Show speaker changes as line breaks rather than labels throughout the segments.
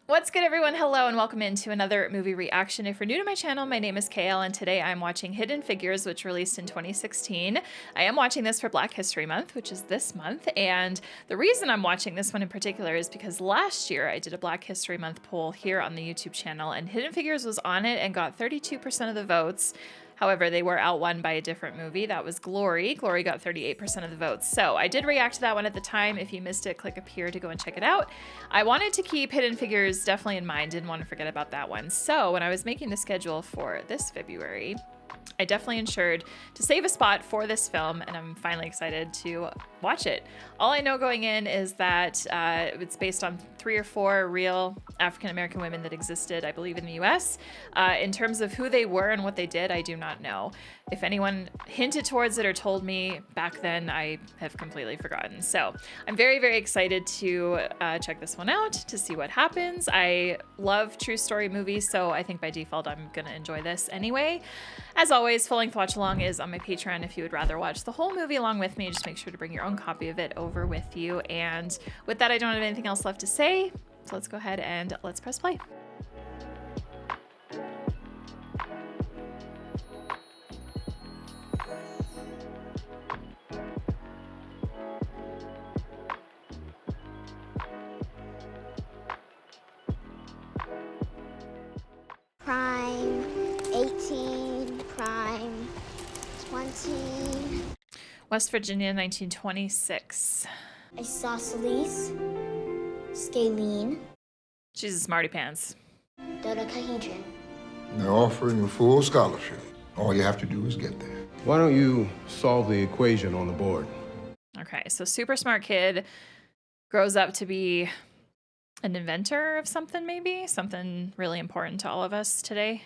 What's good, everyone? Hello and welcome into another movie reaction. If you're new to my channel, my name is KL and today I'm watching Hidden Figures, which released in 2016. I am watching this for Black History Month, which is this month, and the reason I'm watching this one in particular is because last year I did a Black History Month poll here on the YouTube channel and Hidden Figures was on it and got 32% of the votes. However, they were outwon by a different movie. That was Glory. Glory got 38% of the votes. So I did react to that one at the time. If you missed it, click up here to go and check it out. I wanted to keep Hidden Figures definitely in mind. Didn't want to forget about that one. So when I was making the schedule for this February, I definitely ensured to save a spot for this film, and I'm finally excited to watch it. All I know going in is that it's based on 3 or 4 real African-American women that existed, I believe, in the US. In terms of who they were and what they did, I do not know. If anyone hinted towards it or told me back then, I have completely forgotten. So I'm very, very excited to check this one out, to see what happens. I love true story movies, so I think by default I'm gonna enjoy this anyway. As always, full-length watch-along is on my Patreon. If you would rather watch the whole movie along with me, just make sure to bring your own copy of it over with you. And with that, I don't have anything else left to say, so let's go ahead and let's press play.
Prime, 18, prime, 20.
West Virginia, 1926.
Isosceles, scalene,
She's a smarty pants.
dodecahedron.
They're offering a full scholarship. All you have to do is get there.
Why don't you solve the equation on the board?
Okay, so super smart kid grows up to be an inventor of something, maybe? Something really important to all of us today.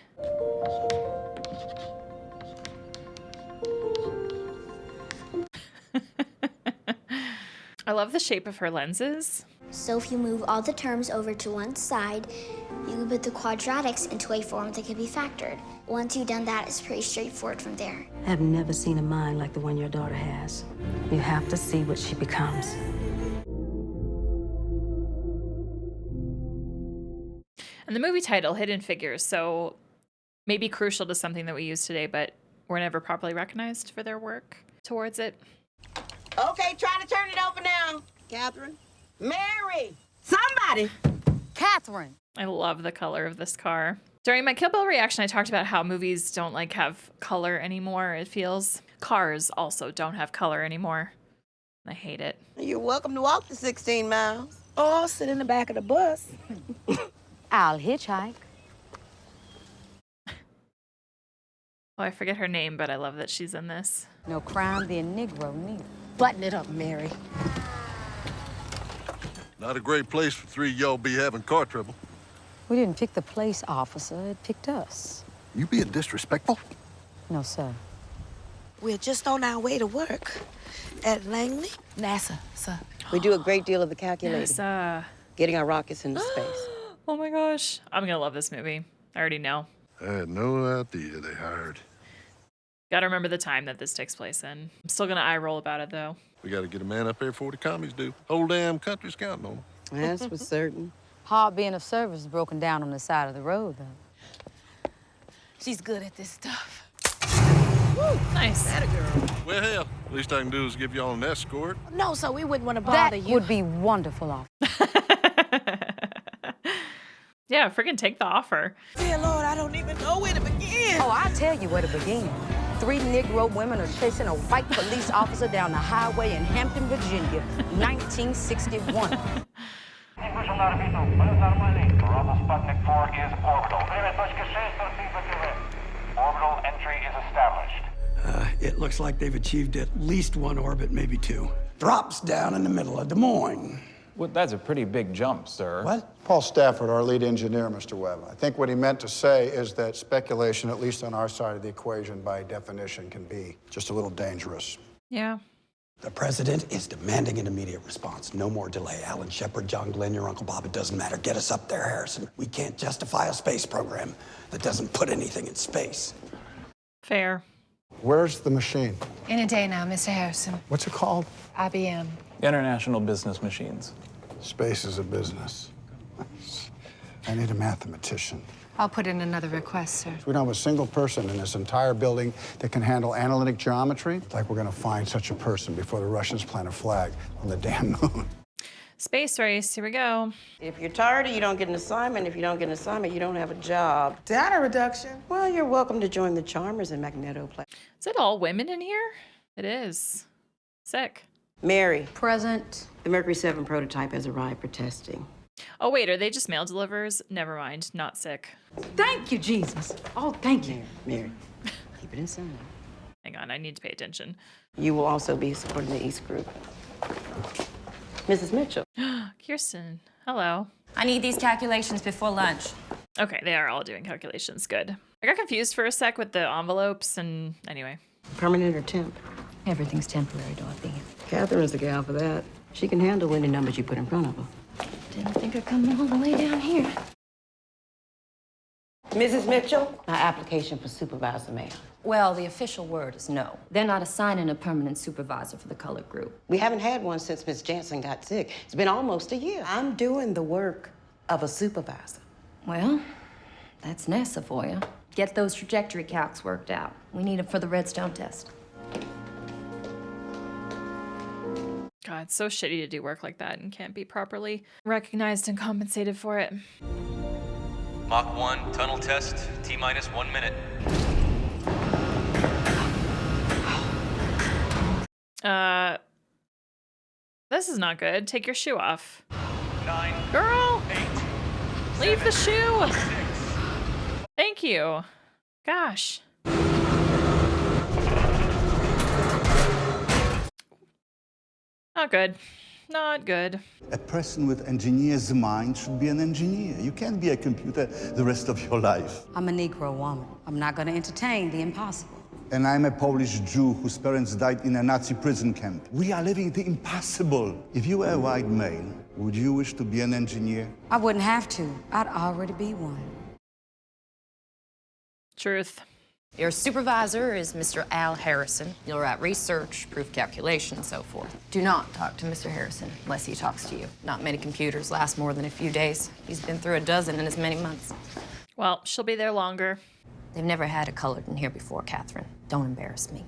I love the shape of her lenses.
So if you move all the terms over to one side, you can put the quadratics into a form that can be factored. Once you've done that, it's pretty straightforward from there.
I've never seen a mind like the one your daughter has. You have to see what she becomes.
And the movie title, Hidden Figures, so maybe crucial to something that we use today, but were never properly recognized for their work towards it.
Okay, try to turn it over now. Catherine. Mary!
Somebody! Catherine!
I love the color of this car. During my Kill Bill reaction, I talked about how movies don't have color anymore, it feels. Cars also don't have color anymore. I hate it.
You're welcome to walk the 16 miles. Or sit in the back of the bus.
I'll hitchhike.
Oh, I forget her name, but I love that she's in this.
No crime being Negro, neither.
Button it up, Mary.
Not a great place for 3 y'all be having car trouble.
We didn't pick the place, officer. It picked us.
You being disrespectful?
No, sir.
We're just on our way to work at Langley.
NASA, sir.
We do a great deal of the calculating,
Yes,
getting our rockets into space.
oh my gosh. I'm gonna love this movie. I already know.
I had no idea they hired.
Gotta remember the time that this takes place in. I'm still gonna eye roll about it though.
We gotta get a man up there before the commies do. Whole damn country's counting on them.
That's for certain.
Hard being of service broken down on the side of the road, though.
She's good at this stuff.
Nice.
Well, hell, least I can do is give y'all an escort.
No, sir, we wouldn't want to
That
bother you.
would be wonderful, officer.
Yeah, freaking take the offer.
Dear Lord, I don't even know where to begin.
Oh, I'll tell you where to begin. 3 Negro women are chasing a white police officer down the highway in Hampton, Virginia, 1961.
Sputnik 4 is orbital. Orbital entry is established.
It looks like they've achieved at least 1 orbit, maybe 2. Drops down in the middle of Des Moines.
Well, that's a pretty big jump, sir.
What?
Paul Stafford, our lead engineer, Mr. Webb. I think what he meant to say is that speculation, at least on our side of the equation, by definition, can be just a little dangerous.
Yeah.
The president is demanding an immediate response. No more delay. Alan Shepard, John Glenn, your Uncle Bob, it doesn't matter. Get us up there, Harrison. We can't justify a space program that doesn't put anything in space.
Fair.
Where's the machine?
In a day now, Mr. Harrison.
What's it called?
IBM.
International Business Machines.
Space is a business. I need a mathematician.
I'll put in another request, sir.
We don't have a single person in this entire building that can handle analytic geometry. It's like we're gonna find such a person before the Russians plant a flag on the damn moon.
Space race, here we go.
If you're tardy, you don't get an assignment. If you don't get an assignment, you don't have a job. Data reduction? Well, you're welcome to join the Charmers in Magnetoplasm.
Is it all women in here? It is. Sick.
Mary,
Present.
the Mercury 7 prototype has arrived for testing.
Oh, wait, are they just mail delivers? Never mind, not sick.
Thank you, Jesus. Oh, thank you.
Mary, keep it inside.
Hang on, I need to pay attention.
You will also be supporting the East Group. Mrs. Mitchell.
Kirsten, hello.
I need these calculations before lunch.
Okay, they are all doing calculations, good. I got confused for a sec with the envelopes and anyway.
Permanent or temp?
Everything's temporary, Dorothy.
Catherine's the gal for that. She can handle any numbers you put in front of her.
Didn't think I'd come all the way down here.
Mrs. Mitchell, my application for supervisor, ma'am.
Well, the official word is no. They're not assigning a permanent supervisor for the colored group.
We haven't had one since Miss Jansen got sick. It's been almost a year. I'm doing the work of a supervisor.
Well, that's NASA for you. Get those trajectory calcs worked out. We need them for the Redstone test.
God, it's so shitty to do work like that and can't be properly recognized and compensated for it.
Mach 1, tunnel test, T-minus 1 minute.
This is not good. Take your shoe off.
9,
Girl!
8,
Leave the
7,
shoe!
6.
Thank you. Gosh. Not good. Not good.
A person with engineer's mind should be an engineer. You can't be a computer the rest of your life.
I'm a Negro woman. I'm not going to entertain the impossible.
And I'm a Polish Jew whose parents died in a Nazi prison camp. We are living the impossible. If you were a white male, would you wish to be an engineer?
I wouldn't have to. I'd already be one.
Truth.
Your supervisor is Mr. Al Harrison. You'll write research, proof calculation, and so forth. Do not talk to Mr. Harrison unless he talks to you. Not many computers last more than a few days. He's been through a dozen in as many months.
Well, she'll be there longer.
They've never had a colored in here before, Catherine. Don't embarrass me.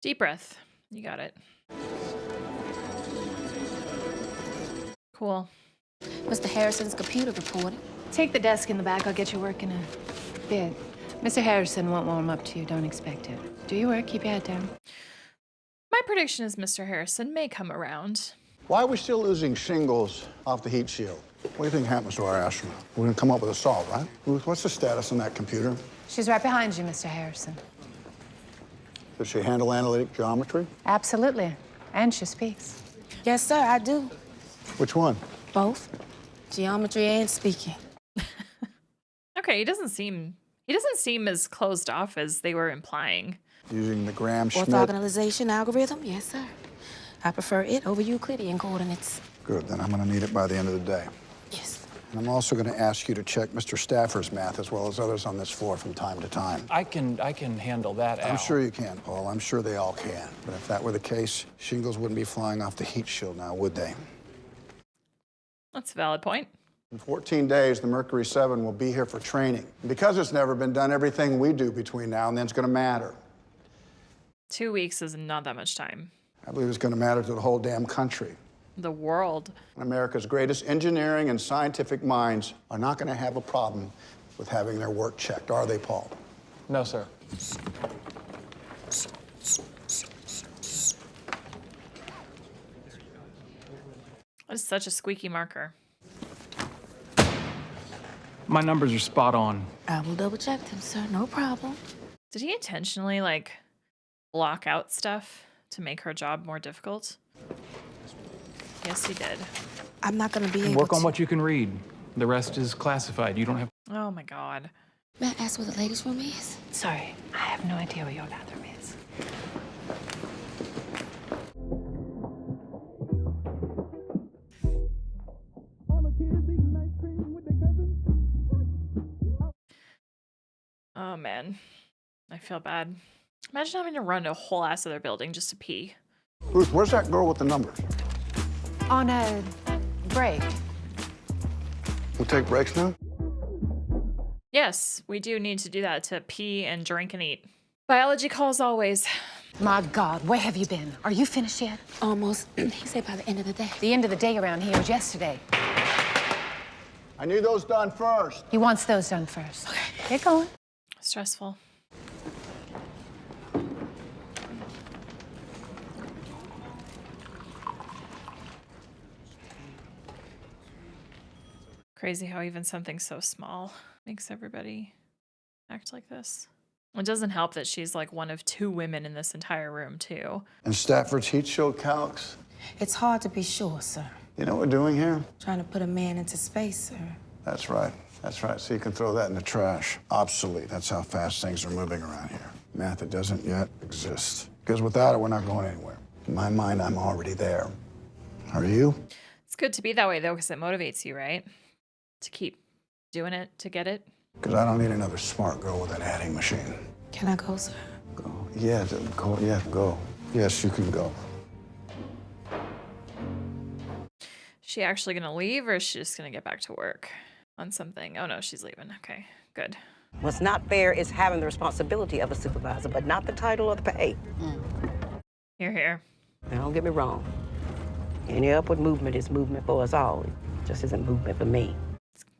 Deep breath. You got it. Cool.
Mr. Harrison's computer reported. Take the desk in the back. I'll get your work in a bit. Mr. Harrison won't warm up to you. Don't expect it. Do your work. Keep your head down.
My prediction is Mr. Harrison may come around.
Why are we still losing shingles off the heat shield? What do you think happens to our astronaut? We're gonna come up with a solve, right? Ruth, what's the status on that computer?
She's right behind you, Mr. Harrison.
Does she handle analytic geometry?
Absolutely. And she speaks.
Yes, sir, I do.
Which one?
Both. Geometry and speaking.
Okay, he doesn't seem as closed off as they were implying.
Using the Graham-Schmidt.
Orthogonalization algorithm? Yes, sir. I prefer it over Euclidean coordinates.
Good, then I'm gonna need it by the end of the day.
Yes.
And I'm also gonna ask you to check Mr. Stafford's math as well as others on this floor from time to time.
I can handle that, Al.
I'm sure you can, Paul. I'm sure they all can. But if that were the case, shingles wouldn't be flying off the heat shield now, would they?
That's a valid point.
In 14 days, the Mercury 7 will be here for training. And because it's never been done, everything we do between now and then is gonna matter.
2 weeks is not that much time.
I believe it's gonna matter to the whole damn country.
The world.
America's greatest engineering and scientific minds are not gonna have a problem with having their work checked, are they, Paul?
No, sir.
That is such a squeaky marker.
My numbers are spot on.
I will double check them, sir. No problem.
Did he intentionally, like, block out stuff to make her job more difficult? Yes, he did.
I'm not going to be able to...
Work on what you can read. The rest is classified. You don't have...
Oh, my God.
May I ask where the ladies' room is?
Sorry, I have no idea where your bathroom is.
Oh, man. I feel bad. Imagine having to run a whole ass other building just to pee.
Ruth, where's that girl with the numbers?
On a break.
We'll take breaks now?
Yes, we do need to do that to pee and drink and eat. Biology calls always.
My God, where have you been? Are you finished yet?
Almost. He said by the end of the day.
The end of the day around here was yesterday.
I need those done first.
He wants those done first. Okay. Get going.
Stressful. Crazy how even something so small makes everybody act like this. It doesn't help that she's like one of 2 women in this entire room, too.
And Stafford's heat shield calcs.
It's hard to be sure, sir.
You know what we're doing here?
Trying to put a man into space, sir.
That's right. That's right. So you can throw that in the trash. Obsolete. That's how fast things are moving around here. Math that doesn't yet exist. Because without it, we're not going anywhere. In my mind, I'm already there. Are you?
It's good to be that way, though, because it motivates you, right? To keep doing it, to get it.
Because I don't need another smart girl with an adding machine.
Can I go, sir?
Go. Yeah, go. Yeah, go. Yes, you can go.
Is she actually going to leave, or is she just going to get back to work on something? Oh, no, she's leaving. Okay, good.
What's not fair is having the responsibility of a supervisor, but not the title or the pay.
Here, here.
Now, don't get me wrong. Any upward movement is movement for us all. It just isn't movement for me.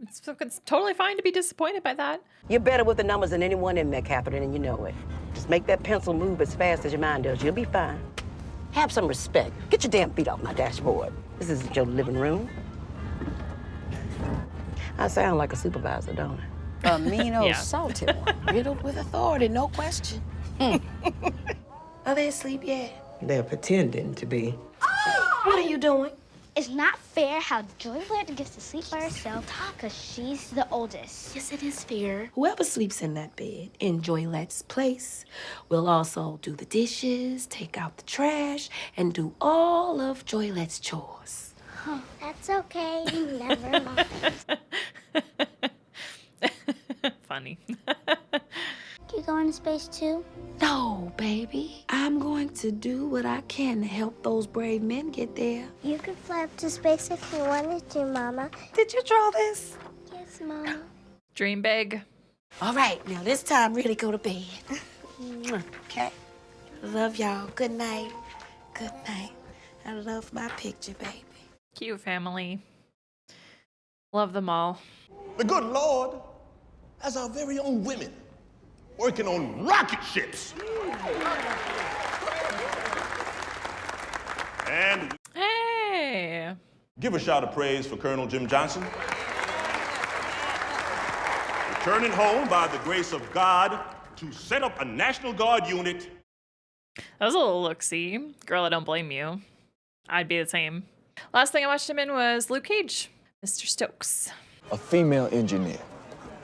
It's totally fine to be disappointed by that.
You're better with the numbers than anyone in there, Catherine, and you know it. Just make that pencil move as fast as your mind does. You'll be fine. Have some respect. Get your damn feet off my dashboard. This isn't your living room. I sound like a supervisor, don't I?
A mean old
Yeah.
salty one.
Riddled with authority, no question. Are they asleep yet?
They're pretending to be.
What are you doing?
It's not fair how Joylet gets to sleep by herself because she's the oldest.
Yes, it is fair. Whoever sleeps in that bed in Joylette's place will also do the dishes, take out the trash, and do all of Joylette's chores.
Oh, that's okay. Never mind.
Funny.
You going to space too?
No, baby. I'm going to do what I can to help those brave men get there.
You could fly up to space if you wanted to, Mama.
Did you draw this?
Yes, Mama.
Dream big.
All right, now this time really go to bed. Okay? Love y'all. Good night. Good night. I love my picture, baby.
Cute family. Love them all.
The good Lord has our very own women working on rocket ships. And
Hey.
give a shout of praise for Colonel Jim Johnson. Returning home by the grace of God to set up a National Guard unit.
That was a little look-see. Girl, I don't blame you. I'd be the same. Last thing I watched him in was Luke Cage, Mr. Stokes.
A female engineer.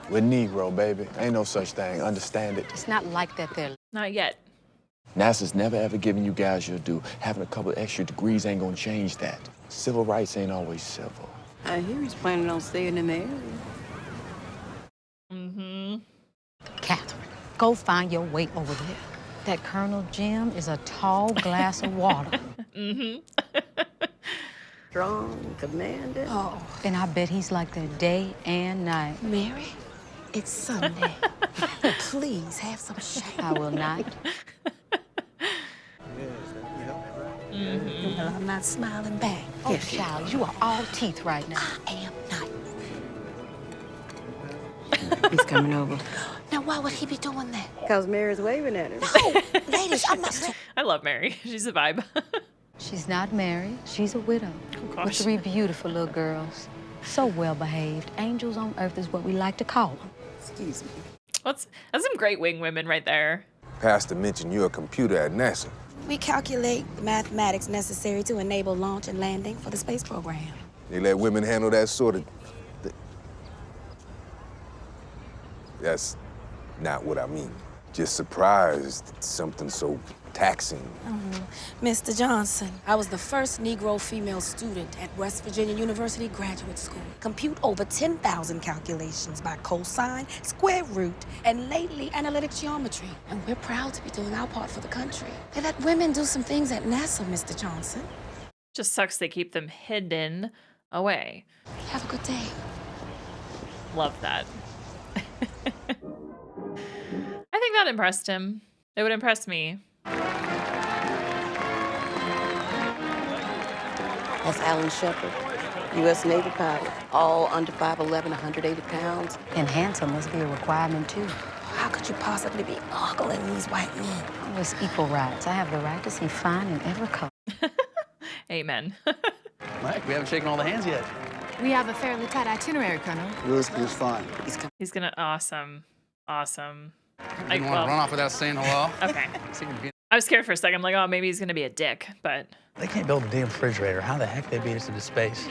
We're Negro, baby. Ain't no such thing. Understand it.
It's not like that there.
Not yet.
NASA's never ever given you guys your due. Having a couple extra degrees ain't gonna change that. Civil rights ain't always civil.
I hear he's planning on staying in the area.
Mm-hmm.
Catherine, go find your way over there. That Colonel Jim is a tall glass of water.
Mm-hmm.
Strong, commanding.
Oh, and I bet he's like that day and night.
Mary, it's Sunday. Please have some shame.
I will not.
Well, I'm not smiling back.
Oh, child, you are all teeth right now.
I am not.
He's coming over.
Now, why would he be doing that?
Because Mary's waving at him.
No, ladies, I'm not.
I love Mary. She's a vibe.
She's not married. She's a widow.
Oh,
With
gosh.
3 beautiful little girls. So well behaved. Angels on earth is what we like to call them.
Excuse me.
That's some great wing women right there.
Pastor mentioned you're a computer at NASA.
We calculate the mathematics necessary to enable launch and landing for the space program.
They let women handle that sort of... That's not what I mean. Just surprised at something so taxing.
Mr. Johnson, I was the first Negro female student at West Virginia University Graduate School. Compute over 10,000 calculations by cosine, square root, and lately analytic geometry. And we're proud to be doing our part for the country. They let women do some things at NASA, Mr. Johnson.
Just sucks they keep them hidden away.
Have a good day.
Love that. I think that impressed him. It would impress me.
That's Alan Shepard, U.S. Navy pilot. All under 5'11", 180 pounds.
And handsome must be a requirement, too.
How could you possibly be ogling these white men?
Oh, it's equal rights. I have the right to see fine in every color.
Amen.
Mike, we haven't shaken all the hands yet.
We have a fairly tight itinerary, Colonel.
Lewinsky's fine.
He's gonna awesome.
Didn't want to run off without saying hello.
Okay. I was scared for a second. I'm like, oh, maybe he's gonna be a dick, but
They can't build a damn refrigerator. How the heck they beat us into space?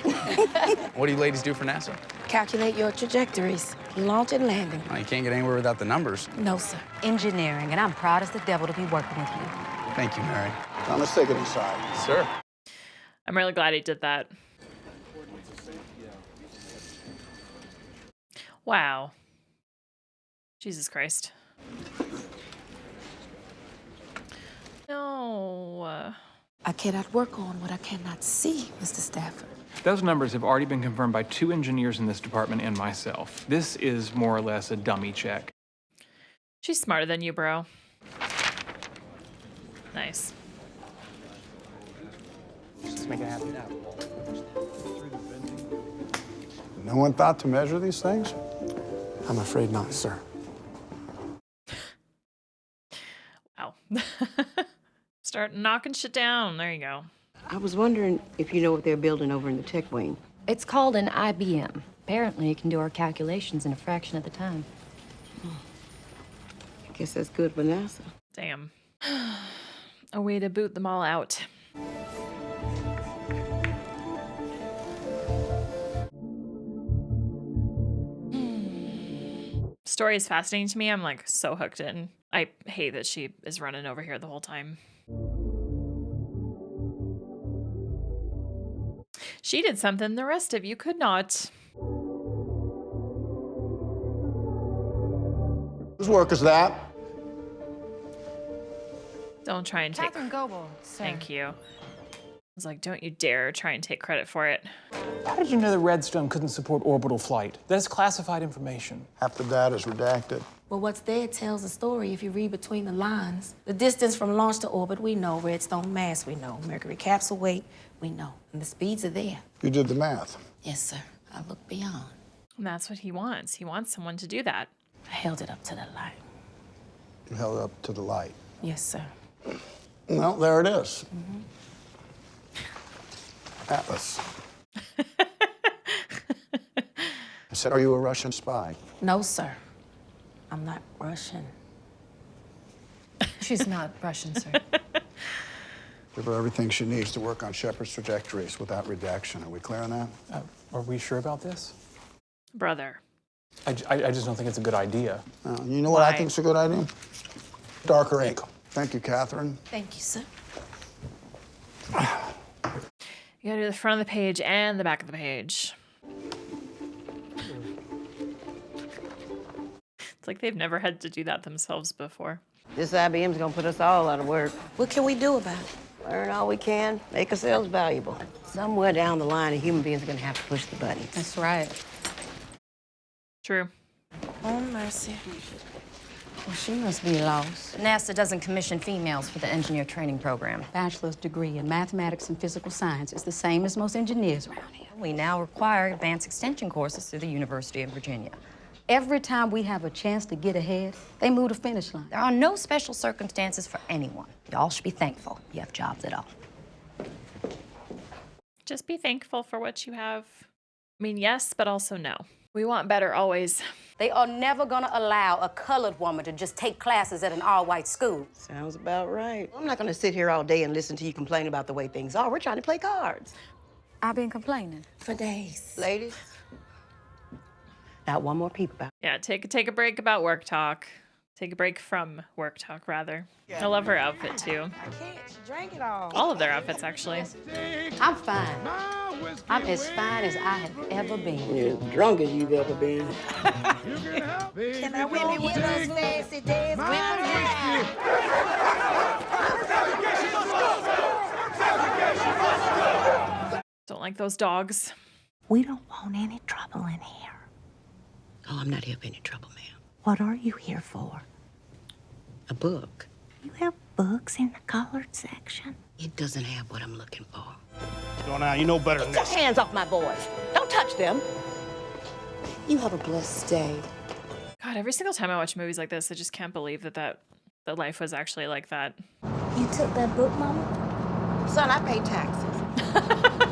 What do you ladies do for NASA?
Calculate your trajectories, launch and landing.
Well, you can't get anywhere without the numbers.
No, sir.
Engineering, and I'm proud as the devil to be working with you.
Thank you, Mary.
Now let's take it inside.
Sir.
I'm really glad he did that. Wow. Jesus Christ. No.
I cannot work on what I cannot see, Mr. Stafford.
Those numbers have already been confirmed by 2 engineers in this department and myself. This is more or less a dummy check.
She's smarter than you, bro. Nice.
Just make it happen now.
No one thought to measure these things?
I'm afraid not, sir.
Wow. Start knocking shit down. There you go.
I was wondering if you know what they're building over in the tech wing.
It's called an IBM. Apparently, it can do our calculations in a fraction of the time.
I guess that's good for NASA.
Damn. A way to boot them all out. Story is fascinating to me. I'm like so hooked in. I hate that she is running over here the whole time. She did something the rest of you could not.
Whose work is that?
Don't try and take.
Catherine Goebel, sir.
Thank you. I was like, don't you dare try and take credit for it.
How did you know the Redstone couldn't support orbital flight? That's classified information.
Half the data's redacted.
Well, what's there tells the story if you read between the lines. The distance from launch to orbit, we know. Redstone mass, we know. Mercury capsule weight, we know. And the speeds are there.
You did the math.
Yes, sir. I look beyond.
And that's what he wants. He wants someone to do that.
I held it up to the light.
You held it up to the light.
Yes, sir.
Well, there it is. Atlas. I said, are you a Russian spy?
No, sir. I'm not Russian.
She's not Russian, sir.
Give her everything she needs to work on Shepard's trajectories without redaction. Are we clear on that?
Are we sure about this?
Brother.
I just don't think it's a good idea.
You know what I think's a good idea? Darker ink. Thank you, Catherine.
Thank you, sir.
You gotta do the front of the page and the back of the page. It's like they've never had to do that themselves before.
This IBM's gonna put us all out of work.
What can we do about it?
Learn all we can, make ourselves valuable. Somewhere down the line, a human being's gonna have to push the buttons.
That's right.
True.
Oh, mercy.
Well, she must be lost.
NASA doesn't commission females for the engineer training program.
Bachelor's degree in mathematics and physical science is the same as most engineers around here.
We now require advanced extension courses through the University of Virginia.
Every time we have a chance to get ahead, they move the finish line.
There are no special circumstances for anyone. Y'all should be thankful you have jobs at all.
Just be thankful for what you have. I mean, yes, but also no. We want better always.
They are never gonna allow a colored woman to just take classes at an all-white school.
Sounds about right. I'm not gonna sit here all day and listen to you complain about the way things are. We're trying to play cards.
I've been complaining.
For days.
Ladies, not one more peep about it.
Yeah, take a break about work talk. Take a break from work talk, rather. I love her outfit, too.
I can't. She drank it all.
All of their outfits, actually.
I'm fine. I'm as fine as I have ever been.
You're as drunk as you've ever been.
Can I win me one of those fancy days?
Don't like those dogs.
We don't want any trouble in here.
Oh, I'm not here for any trouble, ma'am.
What are you here for?
A book.
You have books in the colored section.
It doesn't have what I'm looking for.
So now, you know better than
Get
this.
your hands off my boys. Don't touch them. You have a blessed day.
God, every single time I watch movies like this, I just can't believe that life was actually like that.
You took that book, Mama?
Son, I pay taxes.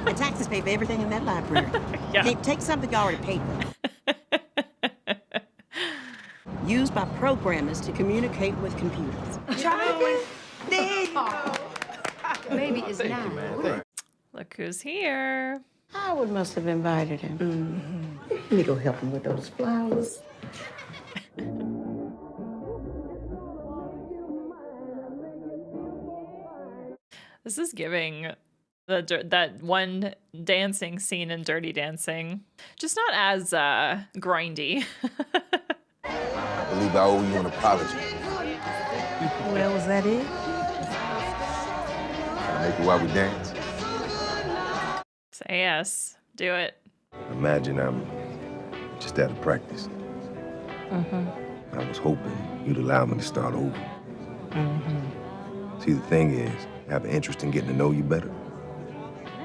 The taxes pay for everything in that library.
Yeah.
Hey, take something you already paid for. Used by programmers to communicate with computers.
Try There you go. Baby is now.
Look who's here.
Howard must have invited him. Let me go help him with those flowers.
This is giving that one dancing scene in Dirty Dancing, just not as grindy.
I believe I owe you an apology.
Well, was that it?
Can I make it while we dance?
Say yes. Do it.
Imagine I'm just out of practice.
Mm-hmm.
I was hoping you'd allow me to start over.
Mm-hmm.
See, the thing is, I have an interest in getting to know you better.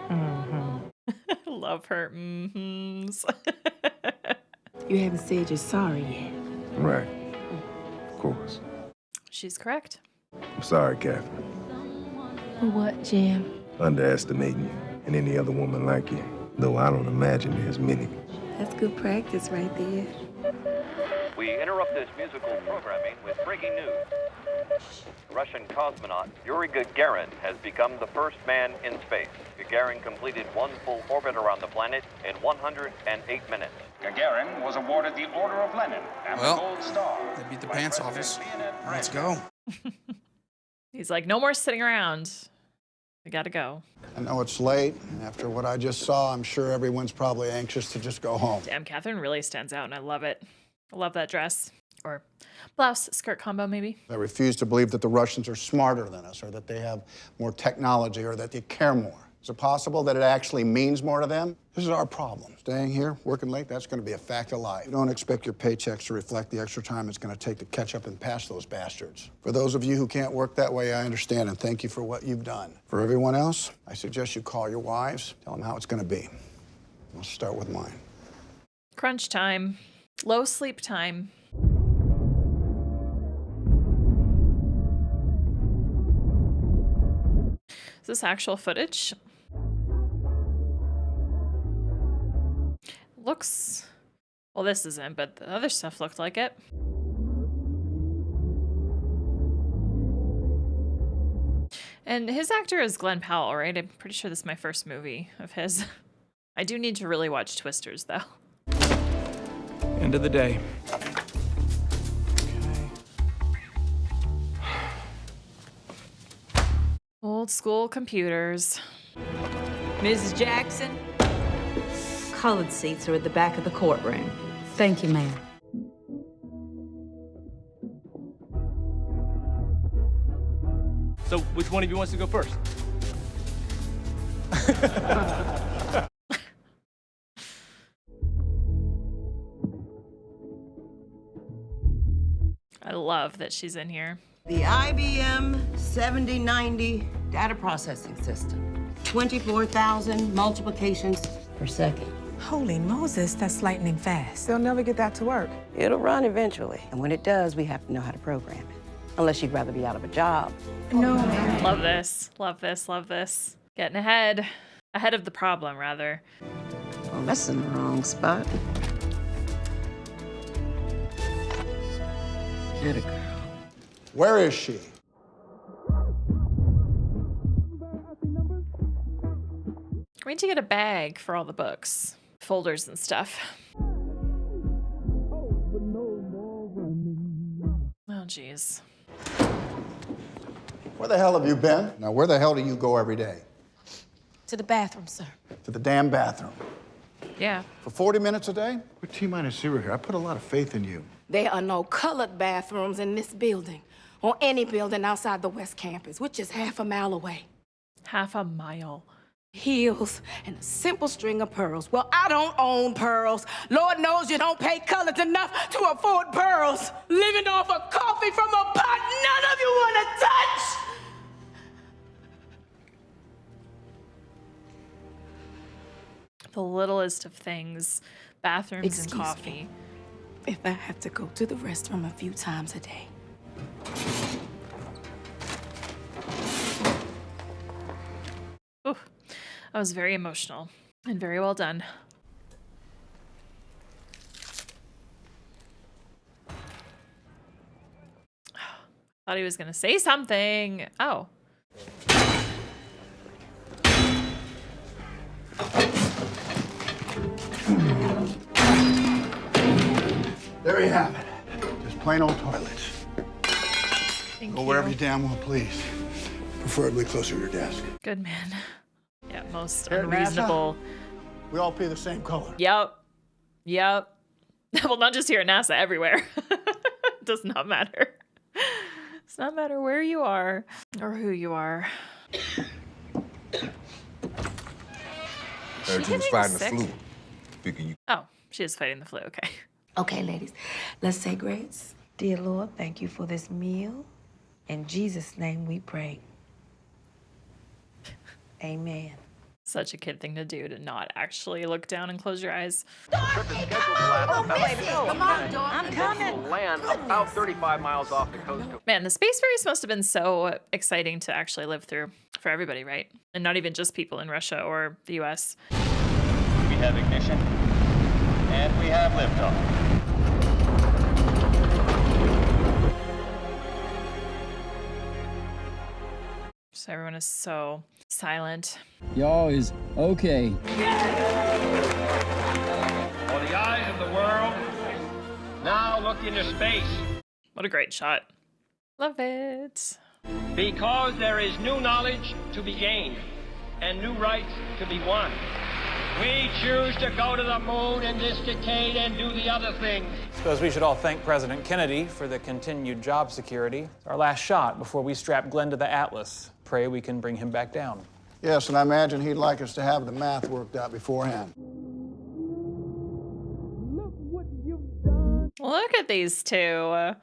Mm-hmm.
Love her. Mm-hms.
You haven't said you're sorry yet.
Right. Of course.
She's correct.
I'm sorry, Catherine.
For what, Jim?
Underestimating you and any other woman like you. Though I don't imagine there's many.
That's good practice right there.
We interrupt this musical programming with breaking news. Russian cosmonaut Yuri Gagarin has become the first man in space. Gagarin completed one full orbit around the planet in 108 minutes.
Gagarin was awarded the Order of Lenin and the Gold Star.
They beat the pants office. Let's go.
He's like, no more sitting around. We gotta go.
I know it's late, and after what I just saw, I'm sure everyone's probably anxious to just go home.
Damn, Catherine really stands out, and I love it. I love that dress. Or blouse, skirt combo, maybe.
I refuse to believe that the Russians are smarter than us, or that they have more technology, or that they care more. Is it possible that it actually means more to them? This is our problem. Staying here, working late, that's going to be a fact of life. You don't expect your paychecks to reflect the extra time it's going to take to catch up and pass those bastards. For those of you who can't work that way, I understand, and thank you for what you've done. For everyone else, I suggest you call your wives, tell them how it's going to be. I'll start with mine.
Crunch time. Low sleep time. Is this actual footage? Looks... Well, this isn't, but the other stuff looked like it. And his actor is Glenn Powell, right? I'm pretty sure this is my first movie of his. I do need to really watch Twisters, though.
End of the day.
Old school computers.
Mrs. Jackson, colored seats are at the back of the courtroom. Thank you, ma'am.
So, which one of you wants to go first?
I love that she's in here.
The IBM 7090 data processing system. 24,000 multiplications per second.
Holy Moses, that's lightning fast. They'll never get that to work.
It'll run eventually. And when it does, we have to know how to program it. Unless you'd rather be out of a job.
No.
Love this. Love this. Love this. Getting ahead. Ahead of the problem, rather.
Oh, that's in the wrong spot. Get a girl.
Where is she?
We need to get a bag for all the books, folders and stuff. Oh, geez.
Where the hell have you been? Now, where the hell do you go every day?
To the bathroom, sir.
To the damn bathroom.
Yeah.
For 40 minutes a day? We're T-minus 0 here. I put a lot of faith in you.
There are no colored bathrooms in this building or any building outside the West Campus, which is half a mile away.
Half a mile.
Heels and a simple string of pearls. Well, I don't own pearls. Lord knows you don't pay colors enough to afford pearls. Living off of coffee from a pot none of you want to touch.
The littlest of things. Bathrooms
Excuse
and coffee.
me. If I have to go to the restroom a few times a day.
Ooh, that was very emotional and very well done. Thought he was gonna say something. Oh.
There you have it. Just plain old toilets. Go wherever you damn well please. Preferably closer to your desk.
Good man. Yeah, most
Here at NASA,
unreasonable.
we all pee the same color.
Yep. Yep. Well, not just here at NASA, everywhere. Does not matter. Does not matter where you are or who you are.
Heard you was fighting the flu. Figure you.
Oh, she is fighting the flu. Okay.
Okay, ladies, let's say grace. Dear Lord, thank you for this meal. In Jesus' name we pray. Amen.
Such a kid thing to do, to not actually look down and close your eyes.
I'm coming. Land about 35 miles off the coast of.
Man, the space race must have been so exciting to actually live through for everybody, right? And not even just people in Russia or the US.
We have ignition, and we have liftoff.
So everyone is so silent.
Y'all is okay.
For the eyes of the world, now look into space.
What a great shot. Love it.
Because there is new knowledge to be gained and new rights to be won. We choose to go to the moon in this decade and do the other things.
Suppose we should all thank President Kennedy for the continued job security. It's our last shot before we strap Glenn to the Atlas. Pray we can bring him back down.
Yes, and I imagine he'd like us to have the math worked out beforehand.
Look at these two.
I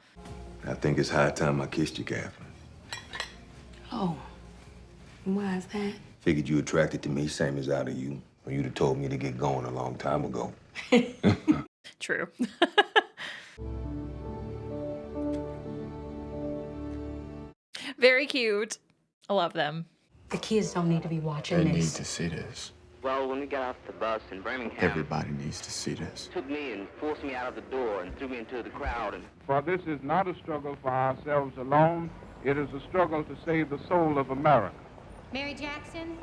think it's high time I kissed you, Catherine.
Oh, why is that?
Figured you attracted to me, same as out of you. Or you'd have told me to get going a long time ago.
True. Very cute. I love them.
The kids don't need to be watching
They need
this.
to see this.
Well, when we got off the bus in Birmingham,
Everybody needs to see this.
took me and forced me out of the door and threw me into the crowd. And
For this is not a struggle for ourselves alone. It is a struggle to save the soul of America.
Mary Jackson?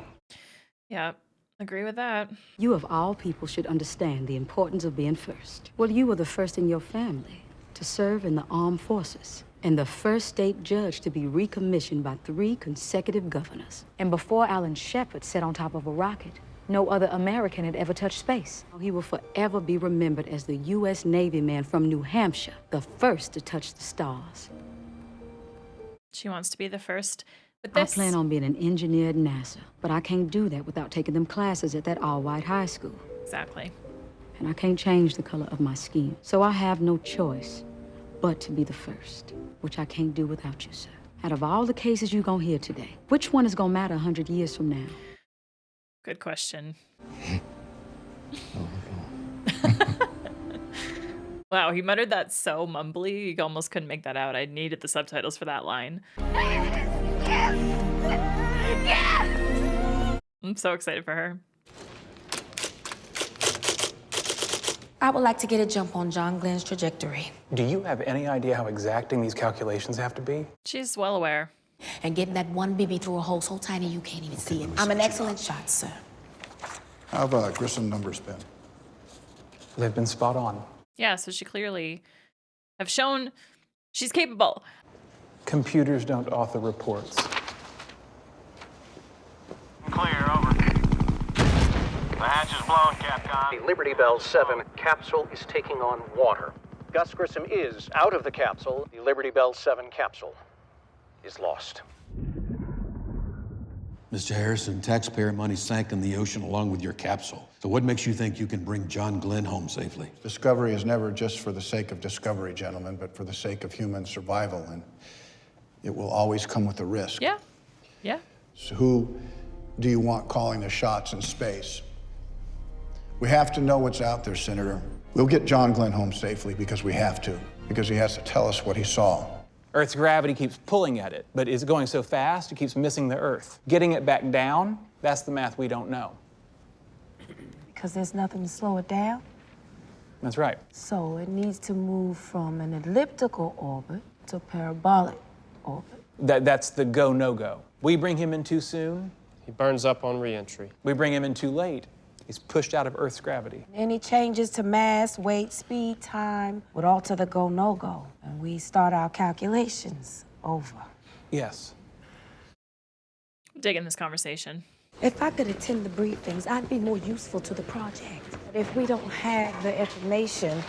Yep. Agree with that.
You of all people should understand the importance of being first. Well, you were the first in your family to serve in the armed forces and the first state judge to be recommissioned by 3 consecutive governors. And before Alan Shepard sat on top of a rocket, no other American had ever touched space. He will forever be remembered as the U.S. Navy man from New Hampshire, the first to touch the stars.
She wants to be the first. But
I
this.
plan on being an engineer at NASA, but I can't do that without taking them classes at that all-white high school.
Exactly.
And I can't change the color of my skin. So I have no choice but to be the first, which I can't do without you, sir. Out of all the cases you're gonna hear today, which one is gonna matter 100 years from now?
Good question. Wow, he muttered that so mumbly, you almost couldn't make that out. I needed the subtitles for that line. I'm so excited for her.
I would like to get a jump on John Glenn's trajectory.
Do you have any idea how exacting these calculations have to be?
She's well aware.
And getting that one BB through a hole so tiny you can't even see it. I'm an excellent shot, sir.
How have Grissom numbers been?
They've been spot on.
Yeah, so she clearly have shown she's capable.
Computers don't author reports.
Clear, over. The hatch is blown, Capcom.
The Liberty Bell 7 capsule is taking on water. Gus Grissom is out of the capsule. The Liberty Bell 7 capsule is lost.
Mr. Harrison, taxpayer money sank in the ocean along with your capsule. So what makes you think you can bring John Glenn home safely?
Discovery is never just for the sake of discovery, gentlemen, but for the sake of human survival, and it will always come with a risk.
Yeah. Yeah.
So who do you want calling the shots in space? We have to know what's out there, Senator. We'll get John Glenn home safely because we have to, because he has to tell us what he saw.
Earth's gravity keeps pulling at it, but is it going so fast it keeps missing the Earth? Getting it back down, that's the math we don't know.
Because there's nothing to slow it down?
That's right.
So it needs to move from an elliptical orbit to parabolic orbit.
That's the go, no-go. We bring him in too soon.
He burns up on re-entry.
We bring him in too late. He's pushed out of Earth's gravity.
Any changes to mass, weight, speed, time would alter the go, no-go. And we start our calculations over.
Yes.
Digging this conversation.
If I could attend the briefings, I'd be more useful to the project. But if we don't have the information,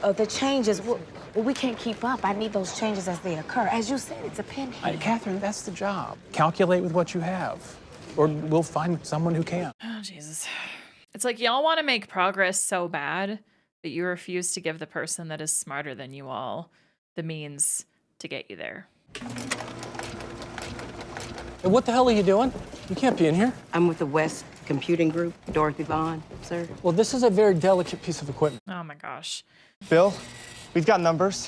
the changes, well, we can't keep up. I need those changes as they occur. As you said, it's a pinhead.
Catherine, that's the job. Calculate with what you have, or we'll find someone who can.
Oh, Jesus. It's like y'all want to make progress so bad, but you refuse to give the person that is smarter than you all the means to get you there.
Hey, what the hell are you doing? You can't be in here.
I'm with the West Computing Group, Dorothy Vaughn, sir.
Well, this is a very delicate piece of equipment.
Oh my gosh.
Bill, we've got numbers.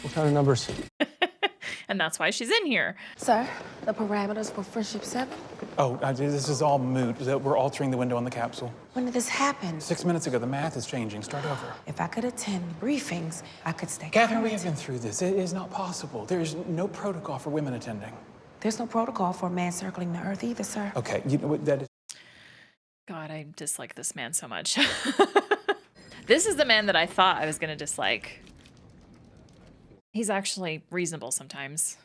What kind of numbers?
And that's why she's in here.
Sir, the parameters for Friendship 7?
Oh, this is all moot. We're altering the window on the capsule.
When did this happen?
6 minutes ago. The math is changing. Start over.
If I could attend the briefings, I could stay.
Catherine, we have been through this. It is not possible. There is no protocol for women attending.
There's no protocol for a man circling the Earth either, sir.
Okay, you know what that is?
God, I dislike this man so much. This is the man that I thought I was going to dislike. He's actually reasonable sometimes.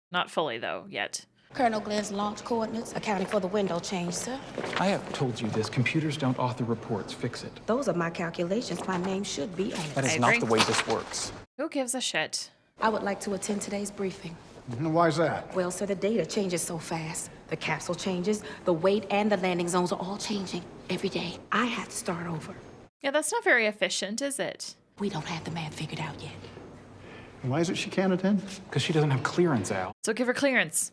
Not fully, though, yet.
Colonel Glenn's launch coordinates accounting for the window change, sir.
I have told you this. Computers don't author reports. Fix it.
Those are my calculations. My name should be on it.
That is not the way this works.
Who gives a shit?
I would like to attend today's briefing.
Why is that?
Well, sir, the data changes so fast. The capsule changes, the weight and the landing zones are all changing every day. I have to start over.
Yeah, that's not very efficient, is it?
We don't have the math figured out yet.
Why is it she can't attend?
Because she doesn't have clearance, Al.
So give her clearance.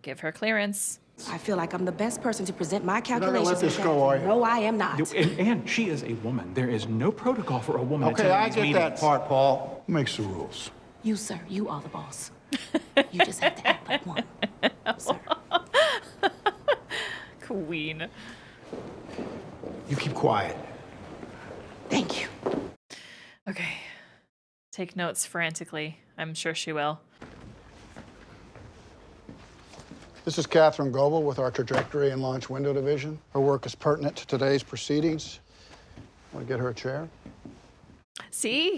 Give her clearance.
I feel like I'm the best person to present my
You're not gonna
calculations.
let this go, are you?
No, I am not.
And she is a woman. There is no protocol for a woman
Okay,
attending
I
these
get
meetings.
that part, Paul. Who makes the rules?
You, sir, you are the boss. You just have to act like one. Sir.
Queen.
You keep quiet.
Thank you.
Okay. Take notes frantically. I'm sure she will.
This is Catherine Goebel with our Trajectory and Launch Window Division. Her work is pertinent to today's proceedings. Want to get her a chair?
See,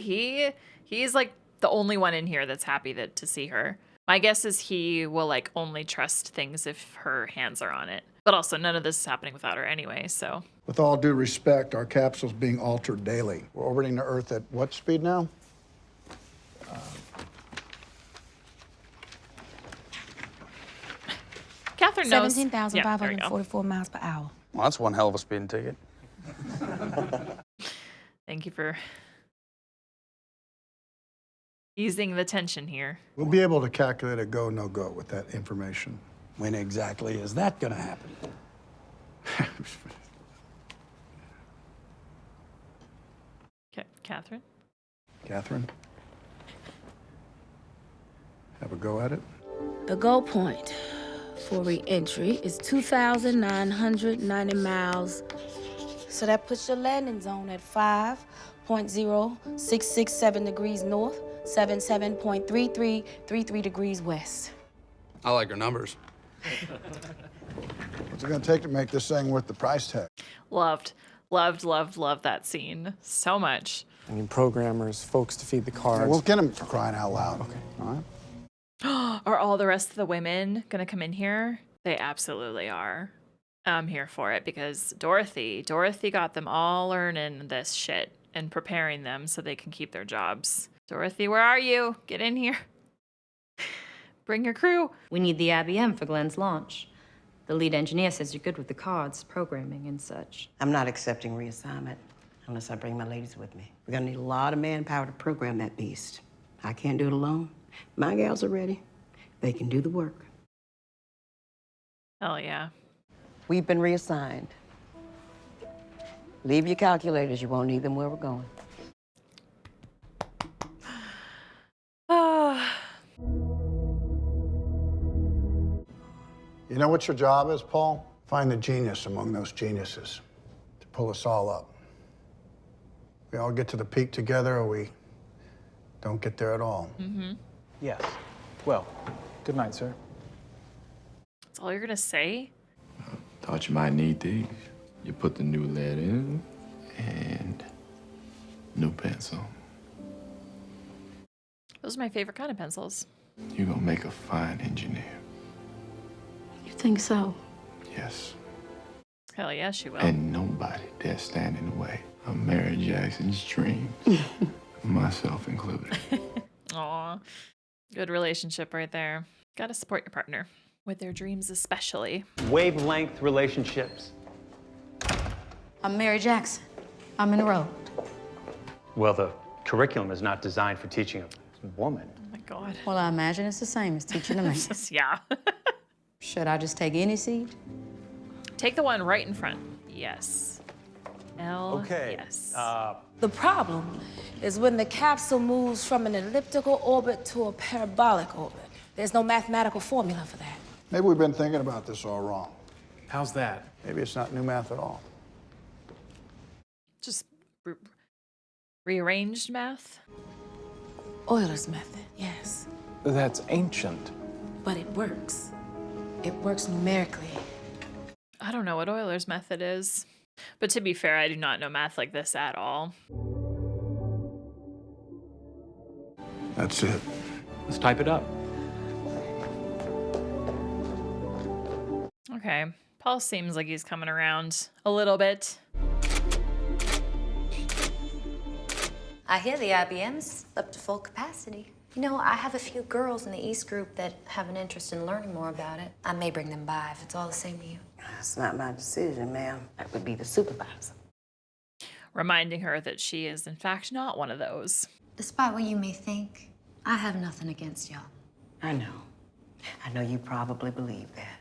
he's like the only one in here that's happy to see her. My guess is he will like only trust things if her hands are on it. But also none of this is happening without her anyway, so.
With all due respect, our capsule's being altered daily. We're orbiting the Earth at what speed now?
Catherine knows.
17,544 miles per hour.
Well, that's one hell of a speeding ticket.
Thank you for easing the tension here.
We'll be able to calculate a go, no go with that information.
When exactly is that gonna happen?
Catherine?
Catherine? Have a go at it?
The goal point for re-entry is 2,990 miles. So that puts your landing zone at 5.0667 degrees north, 77.3333 degrees west.
I like her numbers.
What's it gonna take to make this thing worth the price tag?
Loved that scene so much.
I mean, programmers, folks to feed the cards.
We'll get him for crying out loud. Okay. All right?
Are all the rest of the women gonna come in here? They absolutely are. I'm here for it because Dorothy got them all learning this shit and preparing them so they can keep their jobs. Dorothy, where are you? Get in here. Bring your crew.
We need the IBM for Glenn's launch. The lead engineer says you're good with the cards, programming, and such.
I'm not accepting reassignment unless I bring my ladies with me. We're gonna need a lot of manpower to program that beast. I can't do it alone. My gals are ready. They can do the work.
Oh, yeah.
We've been reassigned. Leave your calculators. You won't need them where we're going.
You know what your job is, Paul? Find the genius among those geniuses to pull us all up. We all get to the peak together, or we don't get there at all.
Mm-hmm.
Yes. Well, good night, sir.
That's all you're gonna say?
Thought you might need these. You put the new lead in and new pencil.
Those are my favorite kind of pencils.
You're gonna make a fine engineer.
You think so?
Yes.
Hell yeah, she will.
And nobody dare stand in the way of Mary Jackson's dreams, myself included.
Aw, good relationship right there. Gotta support your partner with their dreams, especially.
Wavelength relationships.
I'm Mary Jackson. I'm enrolled.
Well, the curriculum is not designed for teaching a woman.
Oh my God.
Well, I imagine it's the same as teaching a man.
Yeah.
Should I just take any seat?
Take the one right in front. Yes.
Okay.
Yes.
The problem is when the capsule moves from an elliptical orbit to a parabolic orbit. There's no mathematical formula for that.
Maybe we've been thinking about this all wrong.
How's that?
Maybe it's not new math at all.
Just rearranged math?
Euler's method, yes.
That's ancient.
But it works. It works numerically.
I don't know what Euler's method is. But to be fair, I do not know math like this at all.
That's it.
Let's type it up.
Okay. Paul seems like he's coming around a little bit.
I hear the IBM's up to full capacity. You know, I have a few girls in the East group that have an interest in learning more about it. I may bring them by if it's all the same to you.
It's not my decision, ma'am. That would be the supervisor.
Reminding her that she is, in fact, not one of those.
Despite what you may think, I have nothing against y'all.
I know. I know you probably believe that.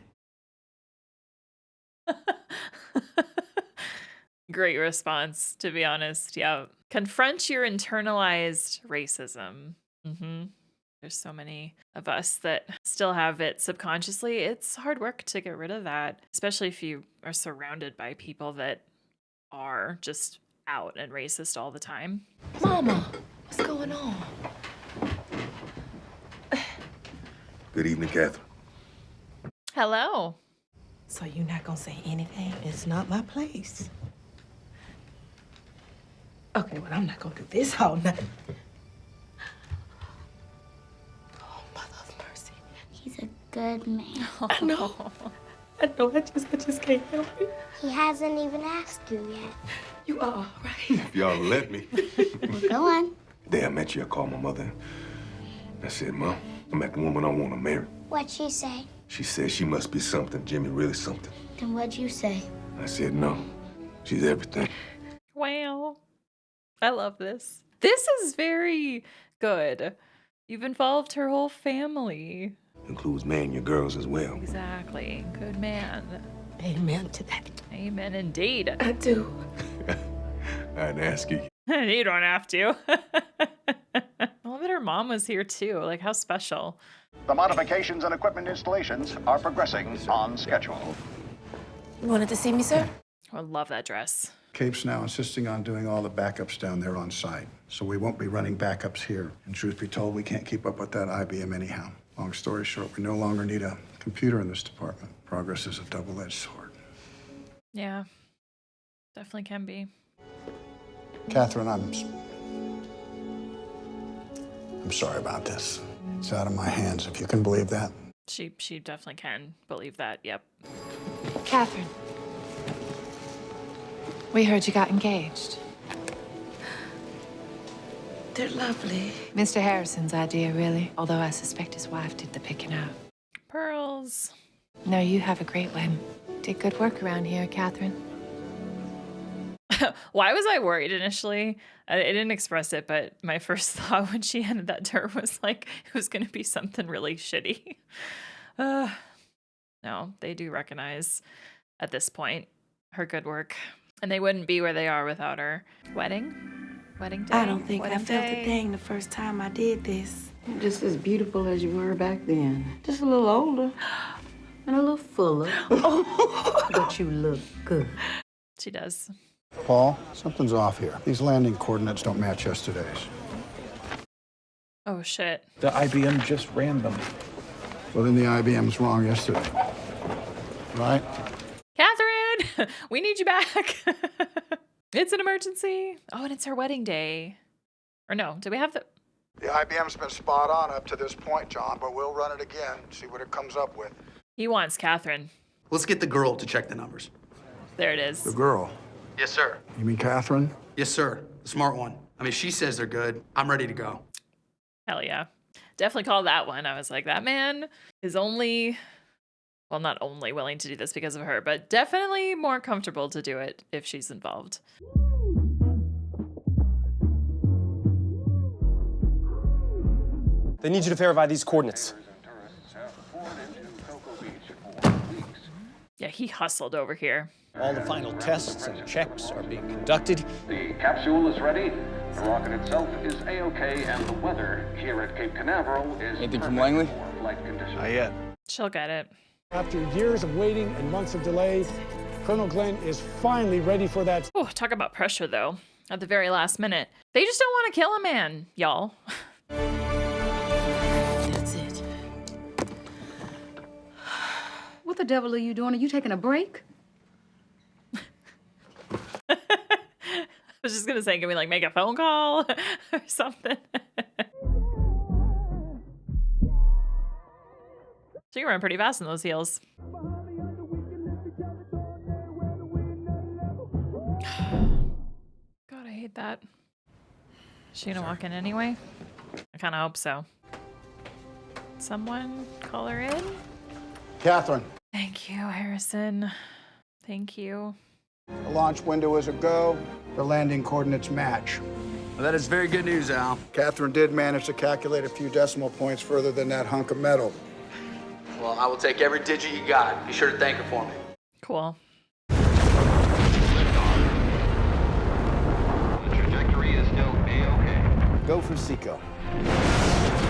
Great response, to be honest. Yeah. Confront your internalized racism. Mm-hmm. There's so many of us that still have it subconsciously. It's hard work to get rid of that, especially if you are surrounded by people that are just out and racist all the time.
Mama, what's going on?
Good evening, Catherine.
Hello.
So you're not gonna say anything? It's not my place. Okay, well, I'm not gonna do this all night. Oh, Mother of mercy.
He's a good man.
I know. I just can't help it.
He hasn't even asked you yet.
You are, right?
If y'all let me.
Well, go on.
Day I met you, I called my mother. I said, Mom, I met the woman I want to marry.
What'd she say?
She said she must be something, Jimmy, really something.
Then what'd you say?
I said, no, she's everything.
Wow. I love this. This is very good. You've involved her whole family.
Includes marrying your girls as well.
Exactly. Good man.
Amen to that.
Amen indeed.
I do.
I'd ask you.
You don't have to. I love that her mom was here too. Like, how special.
The modifications and equipment installations are progressing on schedule.
You wanted to see me, sir?
I love that dress.
Cape's now insisting on doing all the backups down there on site, so we won't be running backups here. And truth be told, we can't keep up with that IBM anyhow. Long story short, we no longer need a computer in this department. Progress is a double-edged sword.
Yeah, definitely can be.
Catherine, I'm sorry about this. It's out of my hands, if you can believe that.
She definitely can believe that, yep.
Catherine, we heard you got engaged.
They're lovely.
Mr. Harrison's idea, really. Although I suspect his wife did the picking out.
Pearls.
No, you have a great one. Did good work around here, Catherine.
Why was I worried initially? I didn't express it, but my first thought when she handed that to her was like, it was going to be something really shitty. No, they do recognize at this point her good work. And they wouldn't be where they are without her. Wedding day.
I don't think I
wedding
felt
day.
a thing the first time I did this.
Just as beautiful as you were back then. Just a little older and a little fuller. But you look good.
She does.
Paul, something's off here. These landing coordinates don't match yesterday's.
Oh, shit.
The IBM just ran them.
Well, then the IBM's wrong yesterday. Right?
Catherine, we need you back. It's an emergency. Oh, and it's her wedding day. Or no, do we have the...
The IBM's been spot on up to this point, John, but we'll run it again, see what it comes up with.
He wants Catherine.
Let's get the girl to check the numbers.
There it is.
The girl?
Yes, sir.
You mean Catherine?
Yes, sir. The smart one. I mean, she says they're good. I'm ready to go.
Hell yeah. Definitely called that one. I was like, that man is only, well, not only willing to do this because of her, but definitely more comfortable to do it if she's involved.
They need you to verify these coordinates.
Yeah, he hustled over here.
All the final tests and checks are being conducted.
The capsule is ready. The rocket itself is A-OK, and the weather here at Cape Canaveral is
Anything from Langley?
for flight conditions.
Not yet.
She'll get it.
After years of waiting and months of delay, Colonel Glenn is finally ready for that.
Oh, talk about pressure, though. At the very last minute. They just don't want to kill a man, y'all.
That's it.
What the devil are you doing? Are you taking a break?
I was just gonna say, can we like make a phone call or something? She can run pretty fast in those heels. God, I hate that. Is she gonna walk in anyway? I kind of hope so. Someone call her in?
Catherine.
Thank you, Harrison. Thank you.
The launch window is a go. The landing coordinates match.
Well, that is very good news, Al.
Catherine did manage to calculate a few decimal points further than that hunk of metal.
Well, I will take every digit you got. Be sure to thank her for me.
Cool.
The trajectory is still A-OK.
Go for Seco.